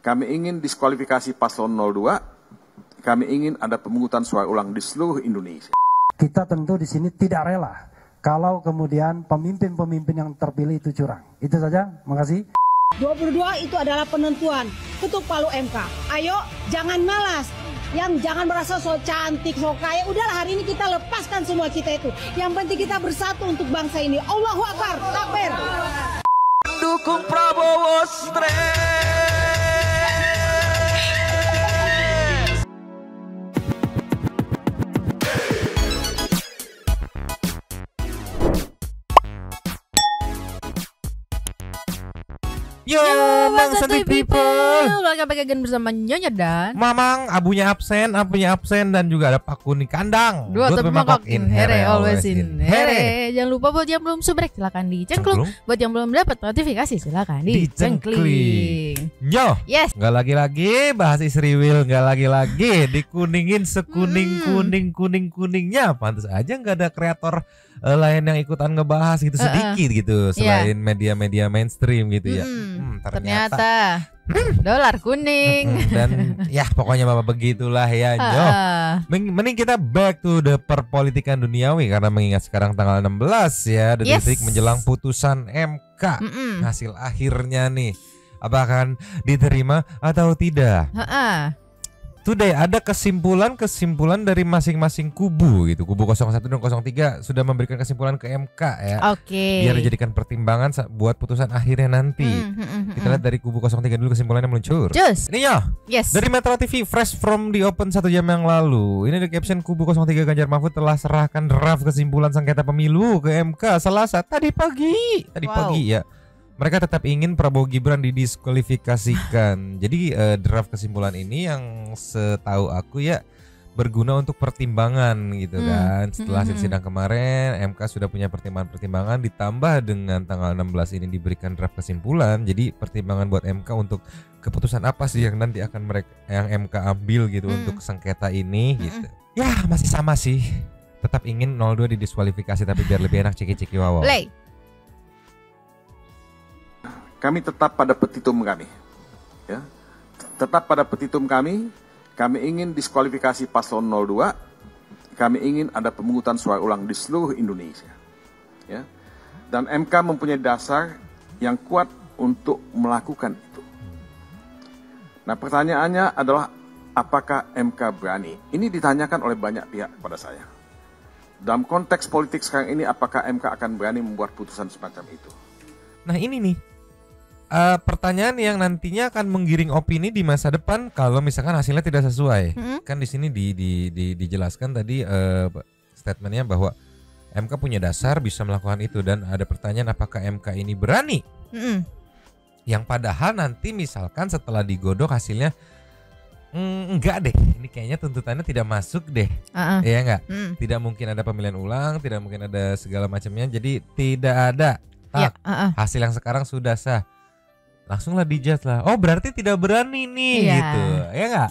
Kami ingin diskualifikasi paslon 02. Kami ingin ada pemungutan suara ulang di seluruh Indonesia. Kita tentu di sini tidak rela kalau kemudian pemimpin-pemimpin yang terpilih itu curang. Itu saja, makasih. 22 itu adalah penentuan ketuk palu MK. Ayo, jangan malas. Yang jangan merasa so cantik, so kaya. Udahlah, hari ini kita lepaskan semua kita itu. Yang penting kita bersatu untuk bangsa ini. Allahu Akbar, takbir. Dukung Prabowo stres. Yo, Mang Santai People. Welcome back again bersama Nyonya dan Mamang, abunya absen dan juga ada Pak Kuni kandang. Dua tapi mangkok in here, always in here. Jangan lupa buat yang belum subrek silakan dicengklung. Buat yang belum dapat notifikasi silakan dicengkling. Yo, yes. Nggak lagi-lagi bahas Isriwil, nggak lagi-lagi dikuningin sekuning-kuningnya. Pantas aja nggak ada kreator lain yang ikutan ngebahas gitu sedikit gitu selain media-media mainstream gitu ya. Ternyata dolar kuning dan ya pokoknya bapak begitulah ya. Mending kita back to the perpolitikan duniawi karena mengingat sekarang tanggal 16 ya, detik menjelang putusan MK. Hasil akhirnya nih apakah akan diterima atau tidak? Today ada kesimpulan dari masing-masing kubu gitu. Kubu 01 dan 03 sudah memberikan kesimpulan ke MK ya. Oke. Biar dijadikan pertimbangan buat putusan akhirnya nanti. Kita lihat dari kubu 03 dulu kesimpulannya meluncur. Ini ya. Yes. Dari Metro TV fresh from the open 1 jam yang lalu. Ini di caption kubu 03 Ganjar Mahfud telah serahkan draft kesimpulan sengketa pemilu ke MK Selasa tadi pagi ya. Mereka tetap ingin Prabowo Gibran didiskualifikasikan. Jadi draft kesimpulan ini yang setahu aku ya berguna untuk pertimbangan gitu kan. Setelah hasil sidang kemarin MK sudah punya pertimbangan ditambah dengan tanggal 16 ini diberikan draft kesimpulan. Jadi pertimbangan buat MK untuk keputusan apa sih yang nanti akan yang MK ambil gitu untuk sengketa ini gitu. Ya masih sama sih. Tetap ingin 02 didiskualifikasi tapi biar lebih enak ciki-ciki wawaw. Kami tetap pada petitum kami, ya. Tetap pada petitum kami. Kami ingin diskualifikasi paslon 02. Kami ingin ada pemungutan suara ulang di seluruh Indonesia, ya. Dan MK mempunyai dasar yang kuat untuk melakukan itu. Nah, pertanyaannya adalah apakah MK berani? Ini ditanyakan oleh banyak pihak kepada saya. Dalam konteks politik sekarang ini, apakah MK akan berani membuat putusan semacam itu? Nah ini nih. Pertanyaan yang nantinya akan menggiring opini di masa depan kalau misalkan hasilnya tidak sesuai. Kan di sini dijelaskan tadi statementnya bahwa MK punya dasar bisa melakukan itu dan ada pertanyaan apakah MK ini berani? Yang padahal nanti misalkan setelah digodok hasilnya enggak deh, ini kayaknya tuntutannya tidak masuk deh. Ya enggak? Tidak mungkin ada pemilihan ulang, tidak mungkin ada segala macamnya. Jadi tidak ada. Hasil yang sekarang sudah sah. Langsunglah dijudge lah. Oh berarti tidak berani nih gitu. Ya enggak?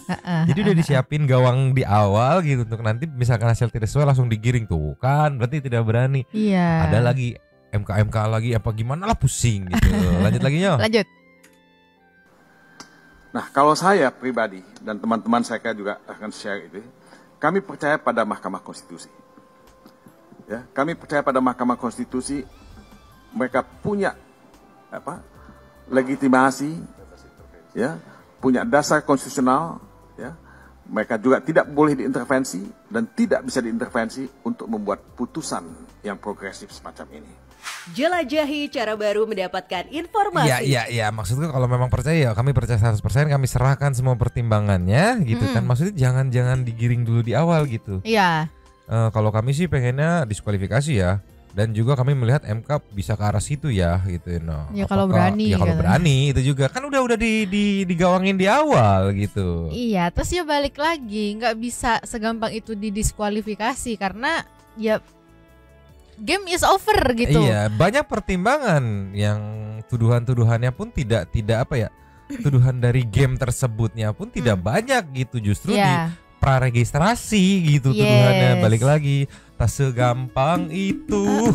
Jadi udah disiapin gawang di awal gitu untuk nanti misalkan hasil tidak sesuai langsung digiring tuh kan. Berarti tidak berani. Ada lagi MK lagi apa gimana lah pusing gitu. Lanjut lagi Nyo. Lanjut. Nah kalau saya pribadi dan teman-teman saya juga akan share itu. Kami percaya pada Mahkamah Konstitusi. Ya, kami percaya pada Mahkamah Konstitusi. Mereka punya legitimasi, ya, punya dasar konstitusional, ya. Mereka juga tidak boleh diintervensi dan tidak bisa diintervensi untuk membuat putusan yang progresif semacam ini. Jelajahi cara baru mendapatkan informasi. Ya, maksudnya kalau memang percaya, kami percaya 100%, kami serahkan semua pertimbangannya gitu kan. Maksudnya jangan digiring dulu di awal gitu. Iya. Kalau kami sih pengennya diskualifikasi ya. Dan juga kami melihat MK bisa ke arah situ ya gitu. Ya kalau berani. Ya kalau berani itu juga kan udah digawangin di awal gitu. Iya, terus ya balik lagi nggak bisa segampang itu didiskualifikasi karena ya game is over gitu. Iya, banyak pertimbangan yang tuduhannya pun tidak apa ya. Tuduhan dari game tersebutnya pun tidak banyak gitu, justru di praregistrasi gitu tuduhannya. Balik lagi tak segampang itu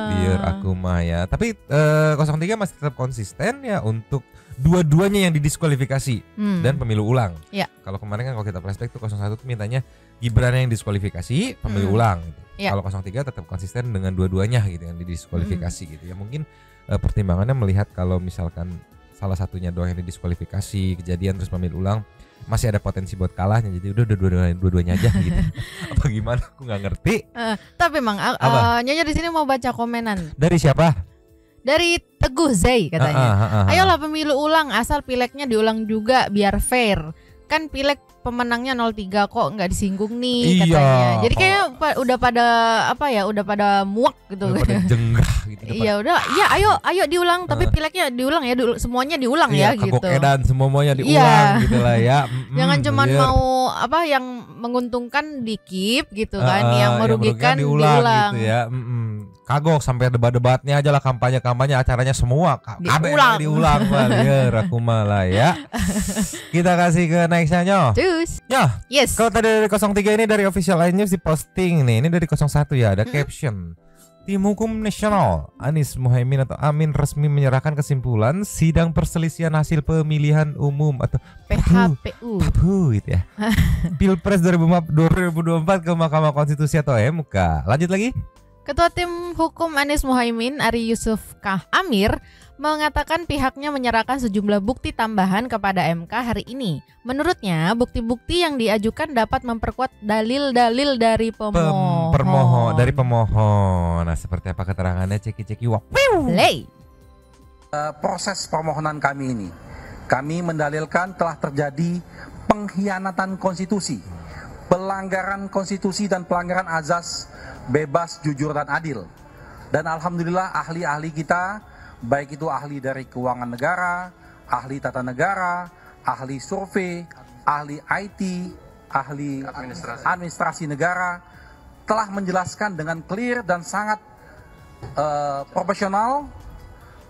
biar aku mah ya. Tapi 03 masih tetap konsisten ya untuk dua-duanya yang didiskualifikasi dan pemilu ulang. Ya. Kalau kemarin kan kalau kita flashback tuh 01 tuh mintanya Gibran yang diskualifikasi, pemilu ulang gitu. Ya. Kalau 03 tetap konsisten dengan dua-duanya gitu yang didiskualifikasi gitu. Ya mungkin pertimbangannya melihat kalau misalkan salah satunya doang yang didiskualifikasi, kejadian terus pemilu ulang masih ada potensi buat kalahnya, jadi udah dua-duanya aja gitu. Apa gimana? Aku nggak ngerti. Tapi Mang, Nyonya di sini mau baca komenan. Dari siapa? Dari Teguh Zai katanya. Ayolah pemilu ulang, asal pileknya diulang juga biar fair. Kan pilek pemenangnya 03 kok nggak disinggung nih katanya. Jadi kayak udah pada udah pada muak gitu. Udah pada jenggah gitu. Iya udah, ya ayo diulang tapi pileknya diulang ya, semuanya diulang ya gitu. Edan semuanya diulang gitu lah ya. Jangan cuman mau yang menguntungkan di keep gitu kan, yang merugikan diulang gitu ya. Kagok sampai debat-debatnya aja lah, kampanye acaranya semua diulang ya rakuma lah ya. Kita kasih ke nextnya Nyo. Ya. Yes. Kalau tadi dari 03 ini dari official iNews di posting nih. Ini dari 01 ya, ada caption. Tim Hukum Nasional Anies Mohaimin atau Amin resmi menyerahkan kesimpulan sidang perselisihan hasil pemilihan umum atau PHPU gitu ya. Pilpres 2024 ke Mahkamah Konstitusi atau MK. Lanjut lagi. Ketua Tim Hukum Anies Mohaimin Ari Yusuf Kah Amir mengatakan pihaknya menyerahkan sejumlah bukti tambahan kepada MK hari ini. Menurutnya, bukti-bukti yang diajukan dapat memperkuat dalil-dalil dari pemohon. Dari pemohon. Nah, seperti apa keterangannya? Ceki wak. Play. Proses permohonan kami ini, kami mendalilkan telah terjadi pengkhianatan konstitusi, pelanggaran konstitusi dan pelanggaran azas bebas, jujur dan adil. Dan alhamdulillah ahli-ahli kita, baik itu ahli dari keuangan negara, ahli tata negara, ahli survei, ahli IT, ahli administrasi negara, telah menjelaskan dengan clear dan sangat profesional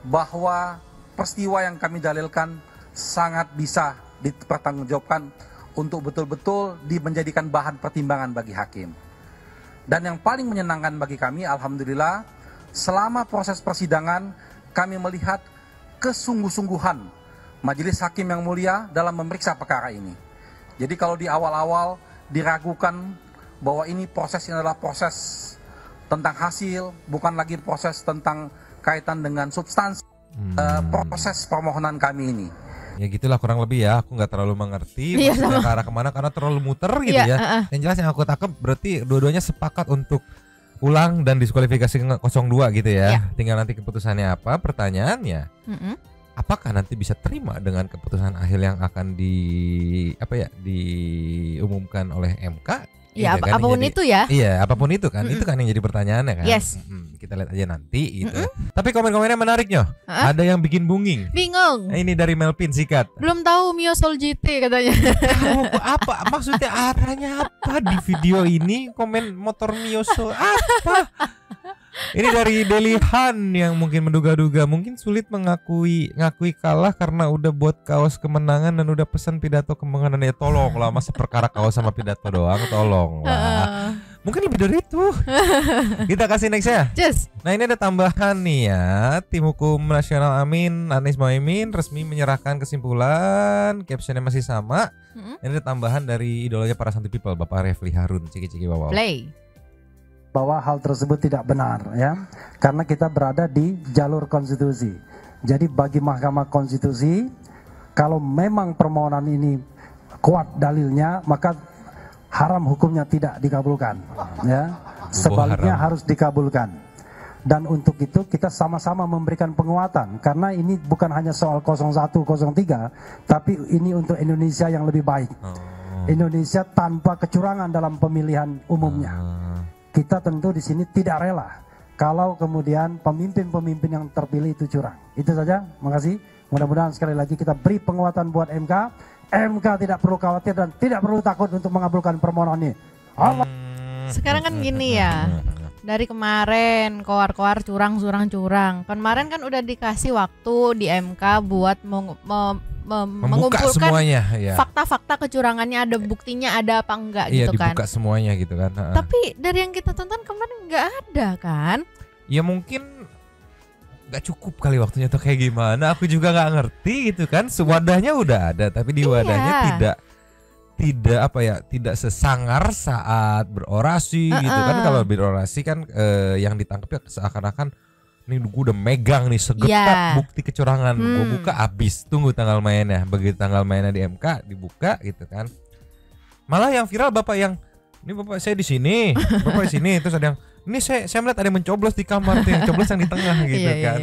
bahwa peristiwa yang kami dalilkan sangat bisa dipertanggungjawabkan untuk betul-betul menjadikan bahan pertimbangan bagi hakim. Dan yang paling menyenangkan bagi kami, alhamdulillah, selama proses persidangan kami melihat kesungguh-sungguhan Majelis Hakim yang mulia dalam memeriksa perkara ini. Jadi kalau di awal-awal diragukan bahwa ini prosesnya adalah proses tentang hasil, bukan lagi proses tentang kaitan dengan substansi proses permohonan kami ini. Ya gitulah kurang lebih ya, aku nggak terlalu mengerti maksudnya ke arah kemana karena terlalu muter gitu ya. Yang jelas yang aku tangkap berarti dua-duanya sepakat untuk ulang dan diskualifikasi 02 gitu ya. Tinggal nanti keputusannya apa. Pertanyaannya, apakah nanti bisa terima dengan keputusan akhir yang akan diumumkan oleh MK? Ya apapun itu ya. Iya apapun itu kan, itu kan yang jadi pertanyaannya kan. Yes. Kita lihat aja nanti gitu. Tapi komen-komennya menariknya. Ada yang bikin bingung. Ini dari Melvin Sikat. Belum tahu Mio Sol GT katanya. Tahu apa maksudnya, arahnya apa di video ini? Komen motor Mio Sol apa? Ini dari Delihan yang mungkin menduga-duga mungkin sulit ngakui kalah karena udah buat kaos kemenangan dan udah pesan pidato kemenangan. Ya tolong lah, masa perkara kaos sama pidato doang, tolong lah. Mungkin lebih dari itu. Kita kasih next ya. Nah ini ada tambahan nih ya. Tim Hukum Nasional Amin Anies Mohaimin resmi menyerahkan kesimpulan. Captionnya masih sama. Ini ada tambahan dari idolanya para Santi People, Bapak Refli Harun. Ciki-ciki wow. Play. Bahwa hal tersebut tidak benar ya, karena kita berada di jalur konstitusi. Jadi bagi Mahkamah Konstitusi, kalau memang permohonan ini kuat dalilnya, maka haram hukumnya tidak dikabulkan ya. Sebaliknya harus dikabulkan. Dan untuk itu kita sama-sama memberikan penguatan, karena ini bukan hanya soal 01, 03, tapi ini untuk Indonesia yang lebih baik. Indonesia tanpa kecurangan dalam pemilihan umumnya. Kita tentu di sini tidak rela kalau kemudian pemimpin-pemimpin yang terpilih itu curang. Itu saja, makasih. Mudah-mudahan sekali lagi kita beri penguatan buat MK. MK tidak perlu khawatir dan tidak perlu takut untuk mengabulkan permohonan ini. Sekarang kan gini ya, dari kemarin koar-koar curang. Kemarin kan udah dikasih waktu di MK buat mengumpulkan semuanya, fakta-fakta kecurangannya, ada buktinya ada apa enggak gitu kan. Iya dibuka semuanya gitu kan. Tapi dari yang kita tonton kemarin nggak ada kan. Ya mungkin nggak cukup kali waktunya tuh kayak gimana. Aku juga nggak ngerti gitu kan. Wadahnya udah ada, tapi di wadahnya tidak sesangar saat berorasi gitu kan. Kalau berorasi kan yang ditangkap ya seakan-akan nih gue udah megang nih segetak bukti kecurangan. Gue buka abis, tunggu tanggal mainnya. Begitu tanggal mainnya di MK dibuka gitu kan. Malah yang viral bapak yang ini bapak saya di sini, bapak di sini, terus ada yang ini saya melihat ada yang mencoblos di kamar tuh, yang coblos yang di tengah gitu kan.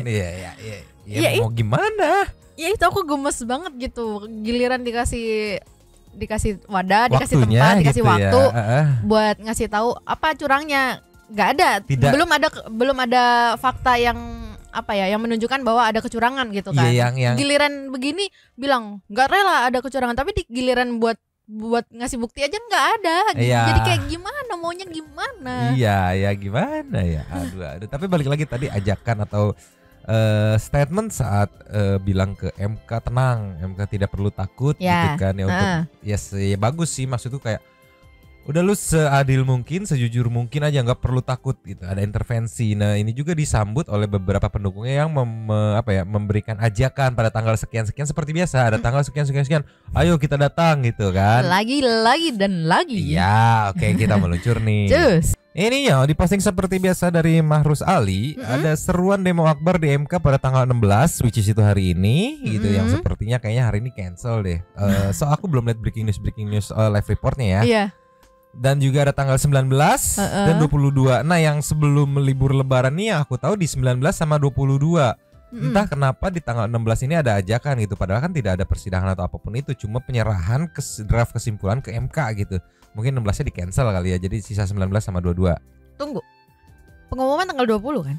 Iya, mau gimana? Ya itu aku gemes banget gitu. Giliran dikasih wadah, dikasih tempat, dikasih gitu waktu buat ngasih tahu apa curangnya. Nggak ada. Belum ada fakta yang yang menunjukkan bahwa ada kecurangan gitu kan. Yang giliran begini bilang nggak rela ada kecurangan, tapi di giliran buat ngasih bukti aja nggak ada. Jadi kayak gimana, maunya gimana? Iya gimana ya. Aduh. Tapi balik lagi tadi ajakan atau statement saat bilang ke MK tenang, MK tidak perlu takut gitu kan ya untuk ya bagus sih, maksud itu kayak udah lu seadil mungkin, sejujur mungkin aja, nggak perlu takut gitu ada intervensi. Nah ini juga disambut oleh beberapa pendukungnya yang memberikan ajakan pada tanggal sekian seperti biasa, ada tanggal sekian, ayo kita datang gitu kan. Lagi dan lagi. Iya, oke, kita meluncur nih. Cus. Ini ya diposting seperti biasa dari Mahrus Ali, ada seruan demo akbar di MK pada tanggal 16, which is itu hari ini gitu, yang sepertinya kayaknya hari ini cancel deh. So aku belum lihat breaking news live reportnya ya. Iya. Dan juga ada tanggal 19 dan 22. Nah yang sebelum libur lebaran nih aku tahu di 19 sama 22. Entah kenapa di tanggal 16 ini ada ajakan gitu. Padahal kan tidak ada persidangan atau apapun itu, cuma penyerahan draft kesimpulan ke MK gitu. Mungkin 16-nya di cancel kali ya. Jadi sisa 19 sama 22. Tunggu, pengumuman tanggal 20 kan?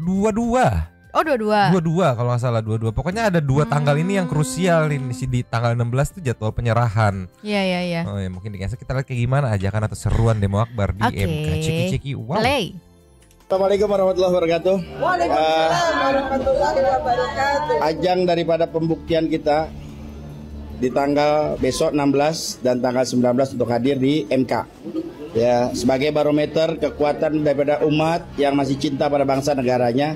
22. Oh 22 kalau nggak salah, 22. Pokoknya ada 2 tanggal ini yang krusial ini. Di tanggal 16 itu jadwal penyerahan. Iya. Oh ya mungkin di cancel. Kita lihat kayak gimana ajakan atau seruan demo akbar di MK. Ceki. Wow. Assalamualaikum warahmatullahi wabarakatuh. Waalaikumsalam warahmatullahi wabarakatuh. Ajang daripada pembuktian kita di tanggal besok 16 dan tanggal 19 untuk hadir di MK. Ya, sebagai barometer kekuatan daripada umat yang masih cinta pada bangsa negaranya,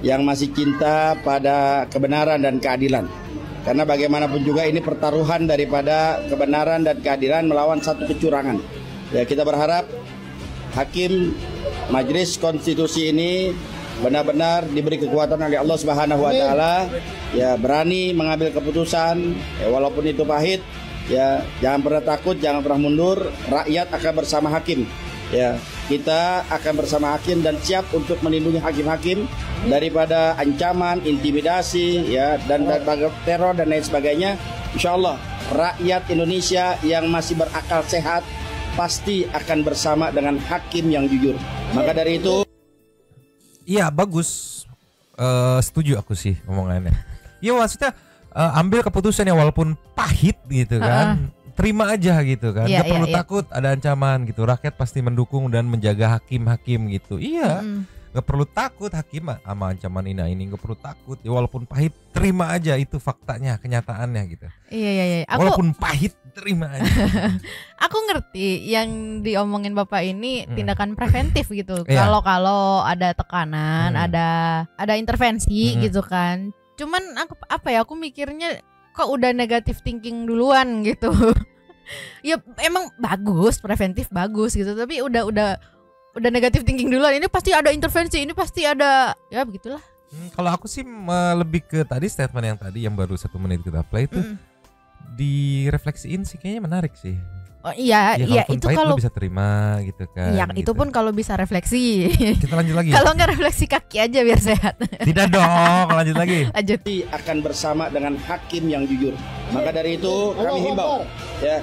yang masih cinta pada kebenaran dan keadilan. Karena bagaimanapun juga ini pertaruhan daripada kebenaran dan keadilan melawan satu kecurangan. Ya, kita berharap hakim Majelis Konstitusi ini benar-benar diberi kekuatan oleh Allah Subhanahu wa taala, ya berani mengambil keputusan, ya, walaupun itu pahit, ya jangan pernah takut, jangan pernah mundur, rakyat akan bersama hakim. Ya, kita akan bersama hakim dan siap untuk melindungi hakim-hakim daripada ancaman, intimidasi, ya dan teror dan lain sebagainya. Insya Allah rakyat Indonesia yang masih berakal sehat pasti akan bersama dengan hakim yang jujur. Maka dari itu, iya bagus, setuju aku sih omongannya. Iya maksudnya ambil keputusan yang walaupun pahit gitu kan. Terima aja gitu kan, gak perlu takut ada ancaman gitu. Rakyat pasti mendukung dan menjaga hakim-hakim gitu. Iya, gak perlu takut hakim sama ancaman ini gak perlu takut. Ya, walaupun pahit terima aja, itu faktanya, kenyataannya gitu. Iya. Walaupun pahit terima aja. Aku ngerti yang diomongin Bapak ini tindakan preventif gitu. Kalau ada tekanan, ada intervensi gitu kan. Cuman aku mikirnya kok udah negatif thinking duluan gitu. Ya emang bagus, preventif bagus gitu, tapi udah negatif thinking duluan. Ini pasti ada intervensi, ini pasti ada, ya begitulah. Kalau aku sih lebih ke tadi statement yang tadi yang baru 1 menit kita play itu direfleksiin sih, kayaknya menarik sih. Oh iya, itu kalau bisa terima gitu kan. Iya, gitu. Itu pun kalau bisa refleksi. Kita lanjut lagi. Kalau nggak refleksi kaki aja biar sehat. Tidak dong, lanjut lagi. Akan bersama dengan hakim yang jujur. Maka dari itu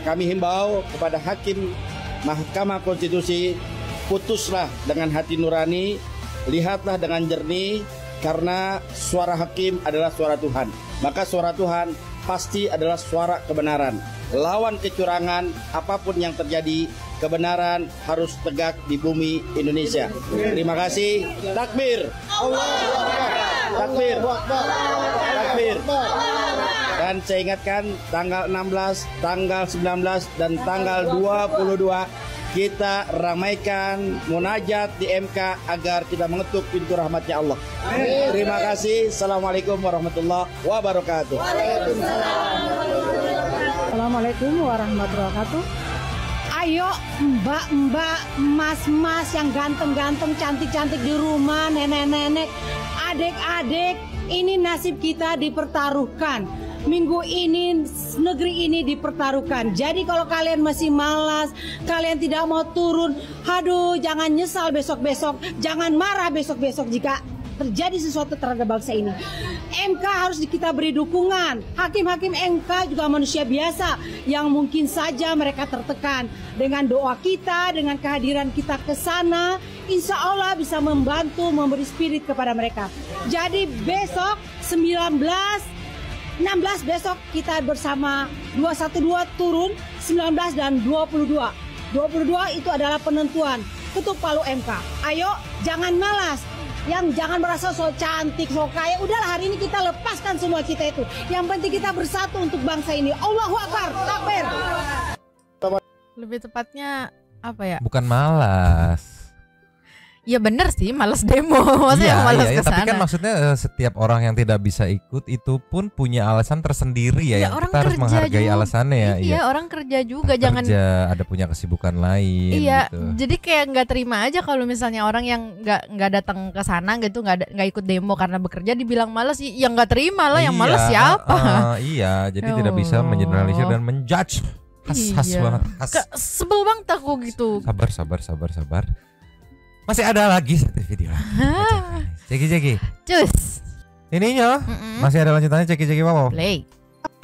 kami himbau kepada hakim Mahkamah Konstitusi, putuslah dengan hati nurani, lihatlah dengan jernih, karena suara hakim adalah suara Tuhan. Maka suara Tuhan pasti adalah suara kebenaran. Lawan kecurangan, apapun yang terjadi, kebenaran harus tegak di bumi Indonesia. Terima kasih. Takbir. Takbir. Takbir. Dan saya ingatkan tanggal 16, tanggal 19 dan tanggal 22 kita ramaikan munajat di MK agar kita mengetuk pintu rahmatnya Allah. Terima kasih. Assalamualaikum warahmatullahi wabarakatuh. Assalamualaikum warahmatullahi wabarakatuh. Ayo mbak-mbak, mas-mas yang ganteng-ganteng, cantik-cantik di rumah, nenek-nenek, adik-adik, ini nasib kita dipertaruhkan. Minggu ini, negeri ini dipertaruhkan. Jadi kalau kalian masih malas, kalian tidak mau turun, aduh jangan nyesal besok-besok, jangan marah besok-besok jika terjadi sesuatu terhadap bangsa ini. MK harus kita beri dukungan. Hakim-hakim MK juga manusia biasa yang mungkin saja mereka tertekan. Dengan doa kita, dengan kehadiran kita ke sana, insya Allah bisa membantu, memberi spirit kepada mereka. Jadi besok 16 besok kita bersama 212 turun, 19 dan 22. 22 itu adalah penentuan ketuk palu MK. Ayo jangan malas. Yang jangan merasa so cantik, so kaya. Udahlah hari ini kita lepaskan semua kita itu. Yang penting kita bersatu untuk bangsa ini. Allahu Akbar, takbir. Lebih tepatnya apa ya? Bukan malas. Ya bener sih, malas demo. Maksudnya malas kesana. Tapi kan maksudnya setiap orang yang tidak bisa ikut itu pun punya alasan tersendiri ya. Yang kita harus menghargai juga alasannya ya. Iya, orang kerja juga. Jangan ada punya kesibukan lain. Iya, gitu. Jadi kayak nggak terima aja kalau misalnya orang yang nggak datang ke sana gitu, nggak ikut demo karena bekerja dibilang malas. Ya nggak terima lah, yang malas siapa? Iya, jadi tidak bisa mengeneralisir dan menjudge. Has banget. Sebel banget aku gitu. Sabar. Masih ada lagi satu video. Ceki. Cus. Ininya masih ada lanjutannya ceki wow. Play.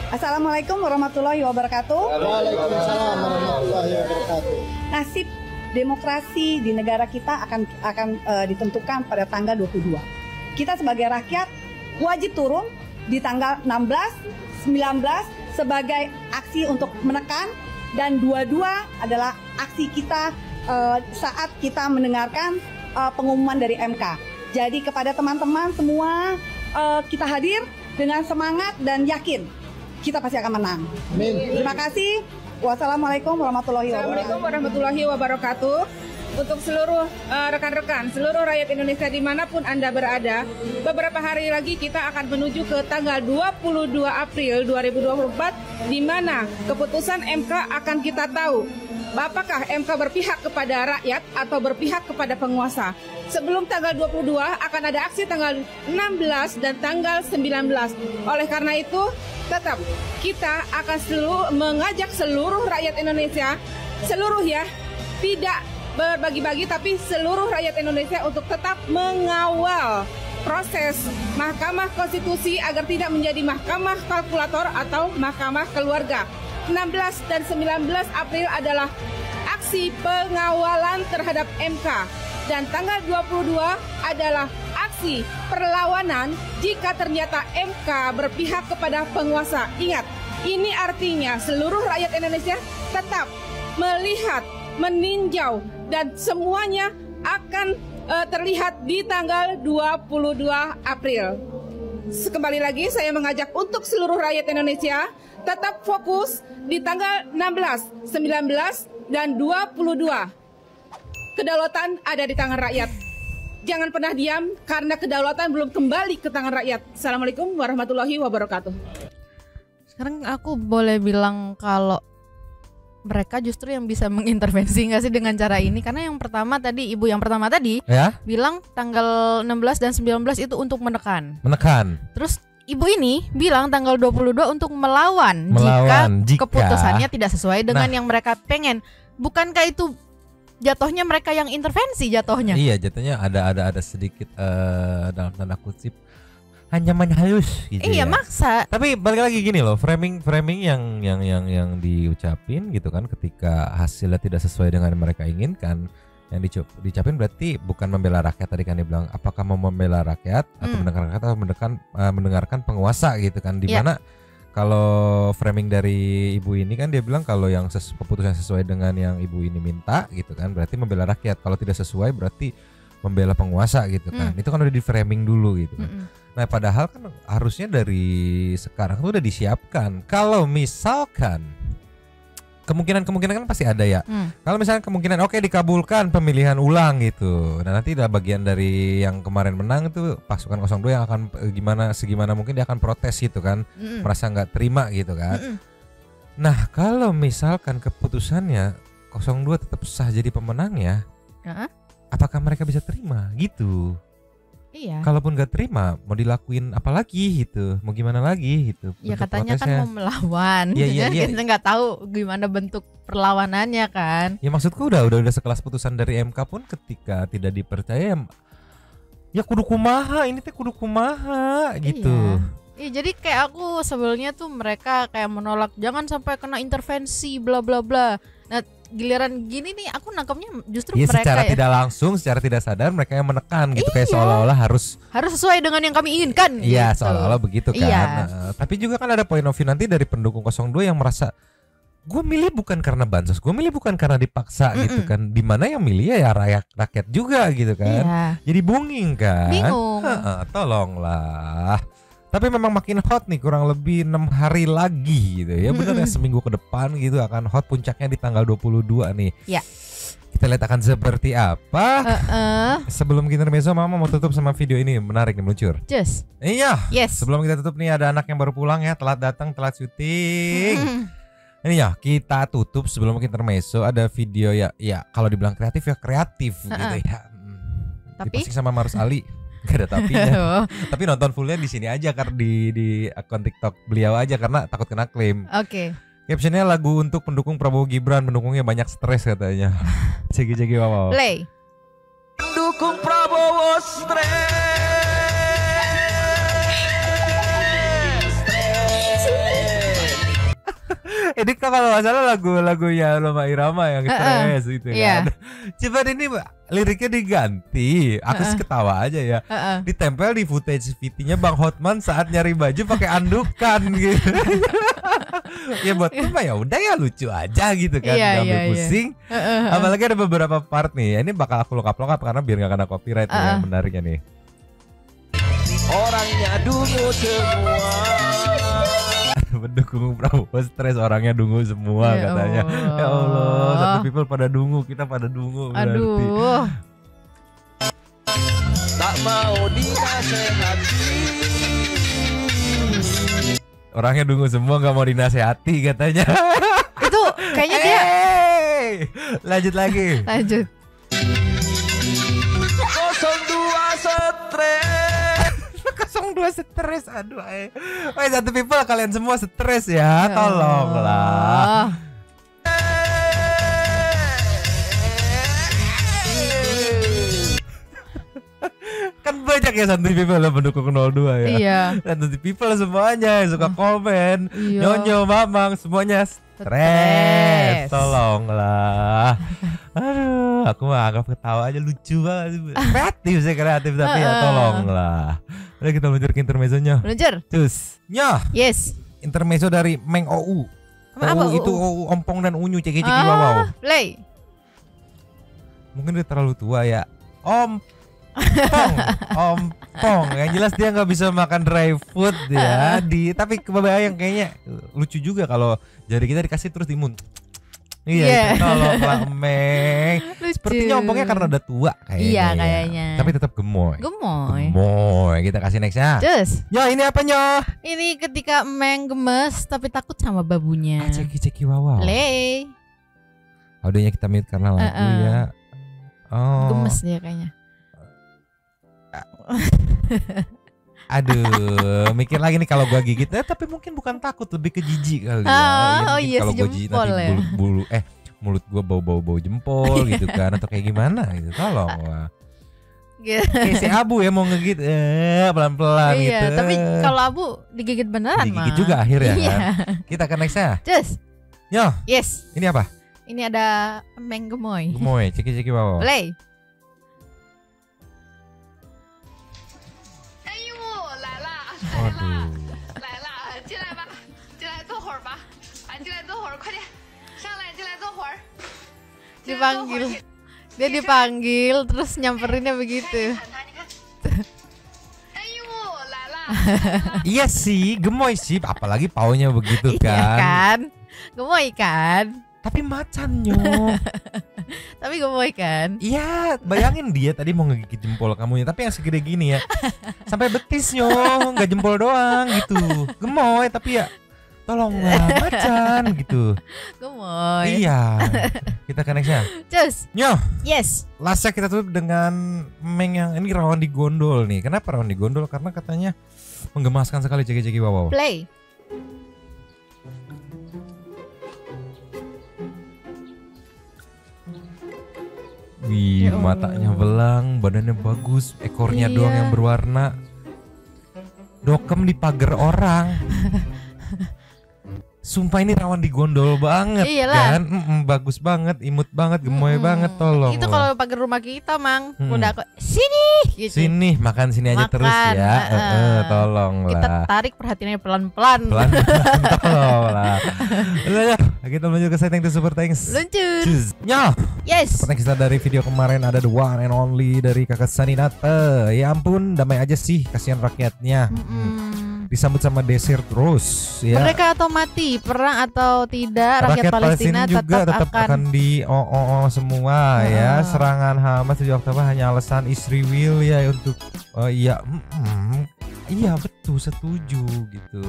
Assalamualaikum warahmatullahi wabarakatuh. Waalaikumsalam warahmatullahi wabarakatuh. Nasib demokrasi di negara kita akan ditentukan pada tanggal 22. Kita sebagai rakyat wajib turun di tanggal 16, 19 sebagai aksi untuk menekan, dan 22 adalah aksi kita saat kita mendengarkan pengumuman dari MK. Jadi kepada teman-teman semua, kita hadir dengan semangat dan yakin kita pasti akan menang. Amin. Terima kasih. Wassalamualaikum warahmatullahi wabarakatuh. Untuk seluruh rekan-rekan, seluruh rakyat Indonesia dimanapun Anda berada, beberapa hari lagi kita akan menuju ke tanggal 22 April 2024, di mana keputusan MK akan kita tahu. Apakah MK berpihak kepada rakyat atau berpihak kepada penguasa? Sebelum tanggal 22 akan ada aksi tanggal 16 dan tanggal 19. Oleh karena itu, tetap kita akan mengajak seluruh rakyat Indonesia, tidak berbagi-bagi, tapi seluruh rakyat Indonesia untuk tetap mengawal proses Mahkamah Konstitusi agar tidak menjadi mahkamah kalkulator atau mahkamah keluarga. 16 dan 19 April adalah aksi pengawalan terhadap MK, dan tanggal 22 adalah aksi perlawanan jika ternyata MK berpihak kepada penguasa. Ingat, ini artinya seluruh rakyat Indonesia tetap melihat, meninjau, dan semuanya akan terlihat di tanggal 22 April. Kembali lagi saya mengajak untuk seluruh rakyat Indonesia tetap fokus di tanggal 16, 19, dan 22. Kedaulatan ada di tangan rakyat. Jangan pernah diam karena kedaulatan belum kembali ke tangan rakyat. Assalamualaikum warahmatullahi wabarakatuh. Sekarang aku boleh bilang kalau mereka justru yang bisa mengintervensi nggak sih dengan cara ini? Karena yang pertama tadi, ibu yang pertama tadi bilang tanggal 16 dan 19 itu untuk menekan. Terus ibu ini bilang tanggal 22 untuk melawan jika keputusannya tidak sesuai dengan yang mereka pengen. Bukankah itu jatuhnya mereka yang intervensi jatuhnya? Iya, jatuhnya ada sedikit dalam tanda kutip ancaman halus gitu. Iya, maksa. Tapi balik lagi gini loh, framing yang diucapin gitu kan, ketika hasilnya tidak sesuai dengan yang mereka inginkan, yang diucapin berarti bukan membela rakyat. Tadi kan dia bilang apakah mau membela rakyat atau mendengarkan rakyat atau mendengarkan penguasa gitu kan, dimana kalau framing dari ibu ini kan dia bilang kalau yang keputusan sesuai dengan yang ibu ini minta gitu kan berarti membela rakyat, kalau tidak sesuai berarti membela penguasa gitu kan. Itu kan udah di framing dulu gitu kan. Nah padahal kan harusnya dari sekarang tuh udah disiapkan kalau misalkan kemungkinan kan pasti ada ya. Kalau misalnya kemungkinan oke dikabulkan pemilihan ulang gitu. Nah nanti ada bagian dari yang kemarin menang itu pasukan 02 yang akan segimana mungkin dia akan protes gitu kan, merasa nggak terima gitu kan. Nah kalau misalkan keputusannya 02 tetap sah jadi pemenangnya, apakah mereka bisa terima gitu? Iya. Kalaupun gak terima, mau dilakuin apa lagi gitu, mau gimana lagi gitu. Ya katanya kan mau melawan, kita nggak tahu gimana bentuk perlawanannya kan. Ya maksudku udah sekelas putusan dari MK pun ketika tidak dipercaya, ya kudu kumaha, ini teh kudu kumaha gitu. Iya, jadi kayak aku sebelumnya tuh mereka kayak menolak jangan sampai kena intervensi bla bla bla. Nah giliran gini nih aku nangkepnya justru mereka secara tidak langsung, secara tidak sadar mereka yang menekan gitu, kayak seolah-olah harus sesuai dengan yang kami inginkan. Iya gitu. seolah-olah begitu kan. Nah, tapi juga kan ada point of view nanti dari pendukung 02 yang merasa gue milih bukan karena bansos, gue milih bukan karena dipaksa gitu kan. Dimana yang milih ya rakyat juga gitu kan. Jadi bunging kan. Bingung. Tolonglah. Tapi memang makin hot nih, kurang lebih 6 hari lagi gitu ya. Benar ya, seminggu ke depan gitu akan hot, puncaknya di tanggal 22 nih. Ya. Kita lihat akan seperti apa. Sebelum kita intermezzo, Mama mau tutup sama video ini menarik nih meluncur. Just. Iya. Yes. Sebelum kita tutup nih ada anak yang baru pulang ya, telat datang, telat syuting. Ini ya, kita tutup sebelum kita intermezzo ada video ya kalau dibilang kreatif ya kreatif gitu ya. Tapi diposting sama Marus Ali. Gak ada tapinya. Tapi nonton fullnya di sini aja karena di akun TikTok beliau aja karena takut kena klaim. Oke. Captionnya lagu untuk pendukung Prabowo Gibran, pendukungnya banyak stres katanya. Cegi wow. Play. Pendukung Prabowo stres. Ini kalau nggak salah lagunya Roma Irama yang stres itu kan. Cuman ini liriknya diganti. Aku sih ketawa aja ya. Ditempel di footage VT-nya Bang Hotman saat nyari baju pakai andukan gitu. Ya buat apa ya udah ya lucu aja gitu kan, nggak pusing. Apalagi ada beberapa part nih. Ini bakal aku lengkap karena biar nggak kena copyright nih, yang menariknya nih. Orangnya dungu semua. Pendukung Prabowo stres, orangnya dungu semua katanya. Ya Allah, satu people pada dungu, kita pada dungu berarti. Aduh. Tak mau dinasehati. Orangnya dungu semua, nggak mau dinasehati katanya. Itu kayaknya dia. Lanjut lagi. Lanjut. 02 stres. 02 stres, aduh. Woi satu people kalian semua stres ya, tolonglah. Kan banyak ya santuy people lah pendukung 02 ya. Iya. Santuy people semuanya suka komen, Nyonyo, Mamang semuanya stres. Tolonglah. Aduh, aku mah anggap ketawa aja lucu banget. Kreatif tapi ya tolonglah. Udah kita meluncur ke intermezzonya. Meluncur. Cus. Nyah. Yes. Intermezzo dari Meng OU. Apa itu OU ompong dan unyu ceki wow. Play. Mungkin dia terlalu tua ya. Ompong. Yang jelas dia nggak bisa makan dry food ya. Tapi kebayang kayaknya lucu juga kalau jari kita dikasih terus timun. Iya, tolonglah Meng. Sepertinya ompongnya karena udah tua kayaknya. Iya kayaknya. Tapi tetap gemoy. Kita kasih next ya. Terus. Yo ini apa nyo? Ini ketika Meng gemes tapi takut sama babunya. Ceki wow. Play. Audionya kita mute karena lagu ya. Gemes dia kayaknya. Aduh, mikir lagi nih kalau gua gigit, tapi mungkin bukan takut, lebih ke jijik kali ya. Iya kalau si gua gigit jempol nanti ya. mulut gua bau jempol gitu kan, atau kayak gimana gitu. Tolong lah. Kayak si Abu ya mau ngegigit pelan-pelan gitu. Iya, tapi kalau Abu digigit beneran mah. Digigit juga akhirnya kan. Kita ke next-nya. Just. Yo. Yes. Ini apa? Ini ada Meng gemoy. Gemoy, ceki wow. Play. Waduh. Dia dipanggil terus nyamperinnya begitu. Iya sih, gemoy sih, apalagi paunya begitu kan. Iya kan? Gemoy kan? Tapi macannya. Tapi gemoy kan? Iya, bayangin dia tadi mau ngegigit jempol kamunya, tapi yang segede gini ya. Sampai betisnya, nggak jempol doang gitu. Gemoy tapi ya tolonglah macan gitu. Gemoy. Iya. Kita ke nextnya. Cus. Nyoh. Yes. Lastnya kita tutup dengan Meng yang ini rawan digondol nih. Kenapa rawan digondol? Karena katanya menggemaskan sekali ceki-ceki wow. Play. Wih, matanya belang, badannya bagus, ekornya doang yang berwarna. Dokem di pagar orang. Sumpah ini rawan digondol banget. Iyalah. Kan? Bagus banget, imut banget, gemoy banget, tolong. Itu lah. kalau pagar rumah kita, Mang. Udah aku sini gitu. Sini, makan sini aja terus ya. Tolong Kita lah. tarik perhatiannya pelan-pelan. Pelan-pelan, tolong lah. Udah, kita lanjut ke setting to super thanks. Luncur. Nyoh. Yes. Pertanyaan kita dari video kemarin ada the one and only dari Kakak Saninata. Ya ampun, damai aja sih, kasihan rakyatnya. Disambut sama desir terus ya. Mereka atau mati, perang atau tidak, rakyat Palestina juga tetap akan di semua ya. Serangan Hamas 7 Oktober hanya alasan Israel ya untuk iya betul, setuju gitu.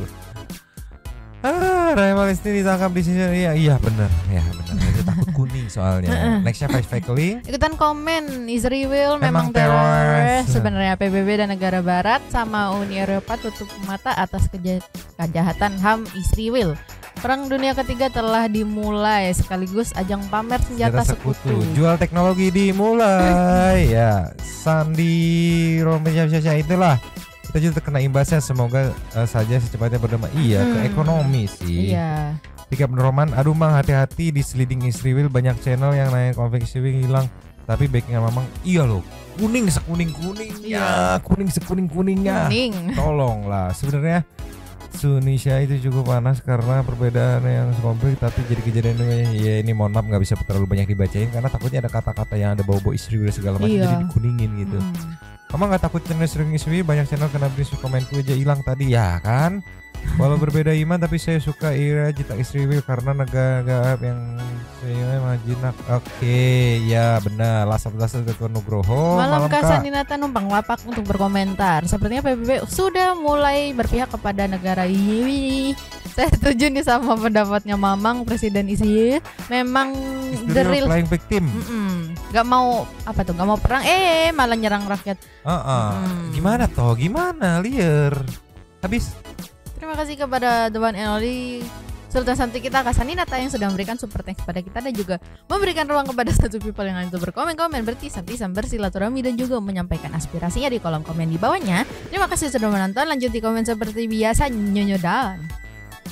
Rakyat Palestina ditangkap di sini. Iya benar. Dia takut kuning soalnya. Nextnya Fakeling. Ikutan komen Israel memang teroris. Sebenarnya PBB dan negara barat sama Uni Eropa tutup mata atas kejahatan HAM Israel. Perang dunia ketiga telah dimulai sekaligus ajang pamer senjata sekutu. Jual teknologi dimulai ya. Sandi Romanya itulah. Kita juga terkena imbasnya, semoga saja secepatnya berdamai. Ke ekonomi sih. Iya. Tiga Roman, aduh Mang hati-hati di sliding Israel, banyak channel yang naik konflik Israel hilang. Tapi backingan Mamang iya loh, kuning sekuning-kuningnya, kuning sekuning-kuningnya. Tolonglah, sebenarnya Indonesia itu cukup panas karena perbedaan yang konflik, tapi jadi kejadian ya ini mohon maaf nggak bisa terlalu banyak dibacain karena takutnya ada kata-kata yang ada bau-bau Israel segala macam jadi dikuningin gitu. Kamu nggak takut channel sering Israel, banyak channel kena brisu komenku aja hilang tadi ya kan? Walau berbeda iman tapi saya suka Ira Cita Israel karena negara yang saya majinak. Oke, ya benar. Lasap-lasap Ketua Nugroho. Malam Saninata numpang lapak untuk berkomentar. Sepertinya PBB sudah mulai berpihak kepada negara ini. Saya setuju nih sama pendapatnya Mamang, Presiden Israel. Memang the real flying victim. Gak mau apa tuh? Gak mau perang. Malah nyerang rakyat. Gimana toh? Gimana liar? Habis. Terima kasih kepada The One and Only Sultan Santi kita Kak Saninata yang sudah memberikan super thanks kepada kita dan juga memberikan ruang kepada satu people yang lain untuk berkomen-komen, bertisan-tisan, bersilaturahmi dan juga menyampaikan aspirasinya di kolom komen di bawahnya. Terima kasih sudah menonton. Lanjut di komen seperti biasa. Nyonyo dan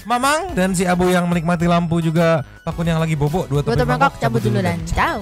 Mamang dan si Abu yang menikmati lampu juga Pakun yang lagi bobok. Dua topeng Bangkok cabut dulu dan ciao.